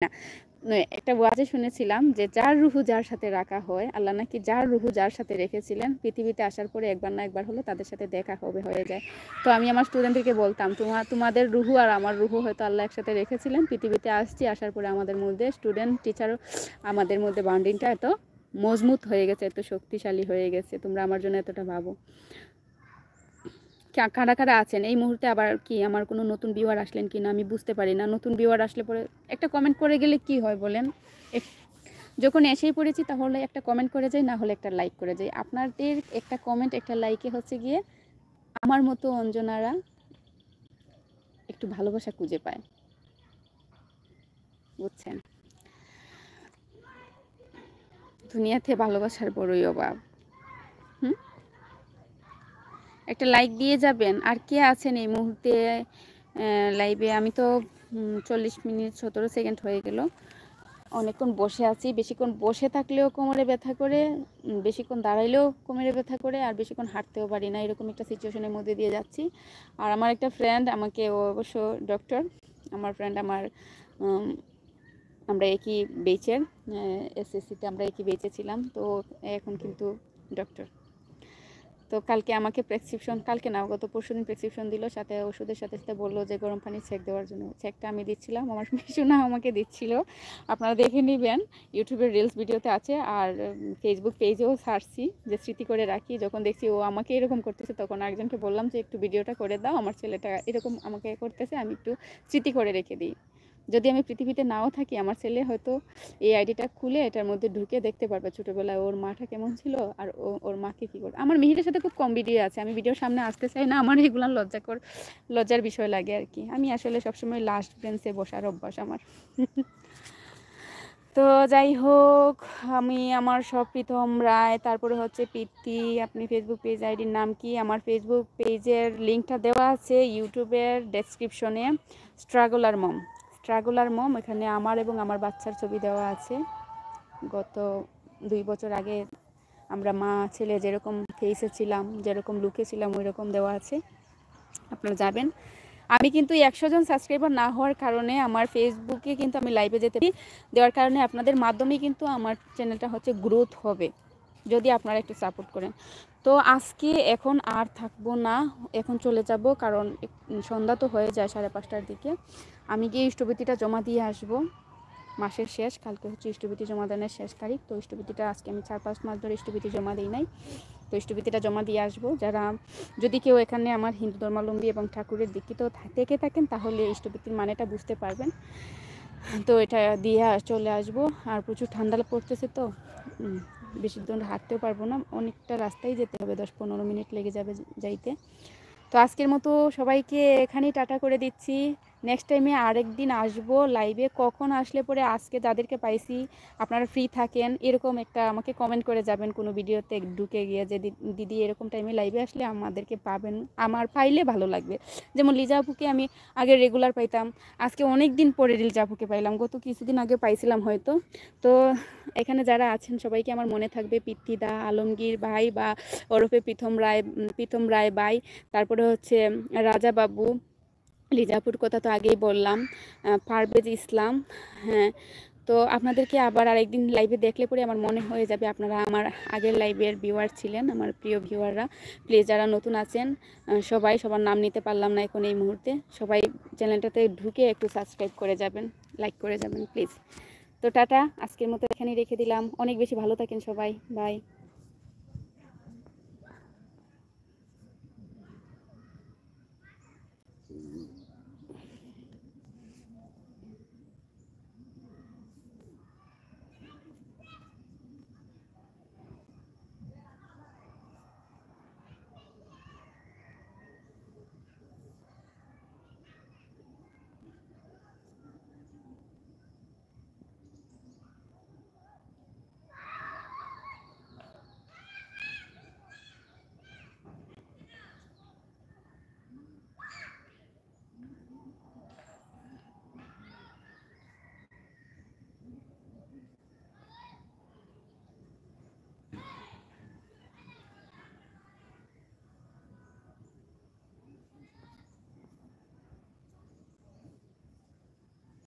না। একটা ওয়াজে শুনেছিলাম যে যার রুহু যার সাথে রাখা হয়, আল্লাহ নাকি যার রুহু যার সাথে রেখেছিলেন পৃথিবীতে আসার পরে একবার না একবার হলো তাদের সাথে দেখা হয়ে যায়। তো আমি আমার স্টুডেন্টদেরকে বলতাম, তোমাদের রুহু আর আমার রুহু হয়তো আল্লাহ একসাথে রেখেছিলেন, পৃথিবীতে আসছি, আসার পরে আমাদের মধ্যে স্টুডেন্ট টিচার আমাদের মধ্যে বাউন্ডিংটা এত মজবুত হয়ে গেছে, এত শক্তিশালী হয়ে গেছে, তোমরা আমার জন্য এতটা ভাবো। কারা কারা আছেন এই মুহূর্তে? আবার কি আমার কোনো নতুন ভিউয়ার আসলেন কি না আমি বুঝতে পারি না। নতুন ভিউয়ার আসলে পরে একটা কমেন্ট করে গেলে কি হয় বলেন? যখন এসেই পড়েছি তাহলে একটা কমেন্ট করে যাই, না হলে একটা লাইক করে যাই। আপনাদের একটা কমেন্ট একটা লাইকে হচ্ছে গিয়ে আমার মতো অঞ্জনারা একটু ভালোবাসা খুঁজে পায়, বুঝছেন? দুনিয়াতে ভালোবাসার বড়ই অভাব। একটা লাইক দিয়ে যাবেন। আর কে আছেন এই মুহূর্তে লাইভে? আমি তো 40 মিনিট 17 সেকেন্ড হয়ে গেল, অনেকক্ষণ বসে আছি। বেশিক্ষণ বসে থাকলেও কোমরে ব্যথা করে, বেশিক্ষণ দাঁড়াইলেও কোমরে ব্যথা করে, আর বেশিক্ষণ হাঁটতেও পারি না, এরকম একটা সিচুয়েশনের মধ্যে দিয়ে যাচ্ছি। আর আমার একটা ফ্রেন্ড আমাকে, ও অবশ্য ডক্টর, আমার ফ্রেন্ড, আমরা একই বেচের, এসএসসিতে আমরা একই বেচে ছিলাম, তো এখন কিন্তু ডক্টর। তো কালকে আমাকে প্রেসক্রিপশন, কালকে না গত পরশুদিন প্রেসক্রিপশন দিল, সাথে ওষুধের সাথে সাথে বললো যে গরম পানি সেক দেওয়ার জন্য। সেকটা আমি দিচ্ছিলাম, আমার মিশুনা আমাকে দিচ্ছিল, আপনারা দেখে নেবেন, ইউটিউবের রিলস ভিডিওতে আছে, আর ফেসবুক পেজেও ছাড়ছি যে স্মৃতি করে রাখি। যখন দেখছি ও আমাকে এরকম করতেছে তখন একজনকে বললাম যে একটু ভিডিওটা করে দাও, আমার ছেলেটা এরকম আমাকে করতেছে, আমি একটু স্মৃতি করে রেখে দিই। যদি আমি পৃথিবীতে নাও থাকি, আমার ছেলে হয়তো এই আইডিটা খুলে এটার মধ্যে ঢুকে দেখতে পারবে ছোটোবেলায় ওর মাটা কেমন ছিল আর ওর মাকে কী করে। আমার মেহিরের সাথে খুব কম ভিডিও আছে, আমি ভিডিওর সামনে আসতে চাই না, আমার এগুলো লজ্জার বিষয় লাগে আর কি। আমি আসলে সবসময় লাস্ট বেঞ্চে বসার অভ্যাস আমার। তো যাই হোক, আমি আমার সব প্রীতম রায়, তারপরে হচ্ছে প্রীতি। আপনি ফেসবুক পেজ আইডির নাম কি? আমার ফেসবুক পেজের লিঙ্কটা দেওয়া আছে ইউটিউবের ডেসক্রিপশনে। স্ট্রাগলার মম, এখানে আমার এবং আমার বাচ্চার ছবি দেওয়া আছে। গত 2 বছর আগে আমরা মা ছেলে যেরকম ফেসে ছিলাম, যেরকম লুকে ছিলাম, ওই রকম দেওয়া আছে, আপনারা যাবেন। আমি কিন্তু 100 জন সাবস্ক্রাইবার না হওয়ার কারণে আমার ফেসবুকে কিন্তু আমি লাইভে যেতে দেওয়ার কারণে আপনাদের মাধ্যমেই কিন্তু আমার চ্যানেলটা হচ্ছে গ্রোথ হবে, যদি আপনারা একটু সাপোর্ট করেন। তো আজকে এখন আর থাকবো না, এখন চলে যাব, কারণ সন্ধ্যা তো হয়ে যায় 5:30টার দিকে। আমি গিয়ে ইষ্টভৃতিটা জমা দিয়ে আসবো, মাসের শেষ, কালকে হচ্ছে ইষ্টভৃতি জমা দানের শেষ তারিখ। তো ইষ্টভৃতিটা আজকে আমি 4-5 মাস ধরে ইষ্টভৃতি জমা দিই নাই, তো ইষ্টভৃতিটা জমা দিয়ে আসবো। যারা, যদি কেউ এখানে আমার হিন্দু ধর্মাবলম্বী এবং ঠাকুরের দীক্ষিত থেকে থাকেন তাহলে ইষ্টভৃতির মানেটা বুঝতে পারবেন। তো এটা দিয়ে চলে আসবো। আর প্রচুর ঠান্ডা পড়তেছে, তো বেশি দূর হাঁটতেও পারবো না, অনেকটা রাস্তায় যেতে হবে, 10-15 মিনিট লেগে যাবে যাইতে। তো আজকের মতো সবাইকে এখানেই টাটা করে দিচ্ছি। নেক্সট টাইমে আরেকদিন আসবো লাইভে, কখন আসলে পরে আজকে যাদেরকে পাইছি আপনারা ফ্রি থাকেন এরকম একটা আমাকে কমেন্ট করে যাবেন কোনো ভিডিওতে ঢুকে গিয়ে, যে দিদি এরকম টাইমে লাইভে আসলে আমাদেরকে পাবেন, আমার পাইলে ভালো লাগবে। যেমন লিজা আপুকে আমি আগে রেগুলার পাইতাম, আজকে অনেক দিন পরে লিজা আপুকে পাইলাম, গত কিছুদিন আগে পাইছিলাম হয়তো। তো এখানে যারা আছেন সবাইকে আমার মনে থাকবে, পিত্তিদা, আলমগীর ভাই বা ওরফে প্রীতম রায় ভাই, তারপরে হচ্ছে রাজা বাবু, লিজাপুর কথা তো আগেই বললাম, পারভেজ ইসলাম। হ্যাঁ, তো আপনাদেরকে আবার আরেকদিন লাইভে দেখলে পরে আমার মনে হয়ে যাবে আপনারা আমার আগের লাইভের ভিউয়ার ছিলেন, আমার প্রিয় ভিউয়াররা। প্লিজ যারা নতুন আছেন সবার নাম নিতে পারলাম না এখন এই মুহূর্তে, সবাই চ্যানেলটাতে ঢুকে একটু সাবস্ক্রাইব করে যাবেন, লাইক করে যাবেন প্লিজ। তো টাটা, আজকের মতো এখানেই রেখে দিলাম। অনেক বেশি ভালো থাকেন সবাই, বাই।